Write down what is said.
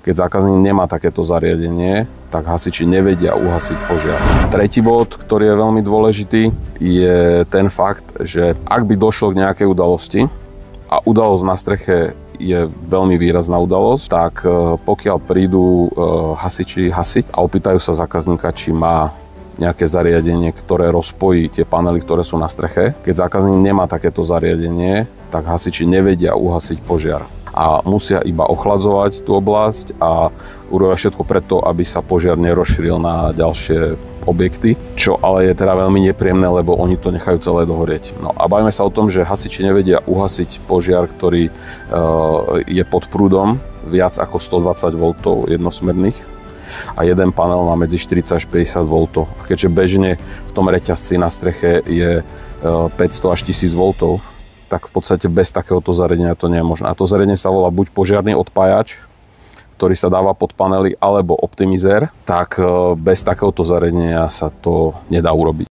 Keď zákazník nemá takéto zariadenie, tak hasiči nevedia uhasiť požiar. Tretí bod, ktorý je veľmi dôležitý, je ten fakt, že ak by došlo k nejakej udalosti, a udalosť na streche je veľmi výrazná udalosť, tak pokiaľ prídu hasiči hasiť a opýtajú sa zákazníka, či má nejaké zariadenie, ktoré rozpojí tie panely, ktoré sú na streche. Keď zákazník nemá takéto zariadenie, tak hasiči nevedia uhasiť požiar. A musia iba ochladzovať tú oblasť a urobiť všetko preto, aby sa požiar nerozšíril na ďalšie objekty, čo ale je teda veľmi nepríjemné, lebo oni to nechajú celé dohorieť. No a bavíme sa o tom, že hasiči nevedia uhasiť požiar, ktorý je pod prúdom viac ako 120 V jednosmerných a jeden panel má medzi 40 až 50 V. A keďže bežne v tom reťazci na streche je 500 až 1000 V, tak v podstate bez takéhoto zariadenia to nie je možné. A to zariadenie sa volá buď požiarny odpájač, ktorý sa dáva pod panely, alebo optimizér, tak bez takéhoto zariadenia sa to nedá urobiť.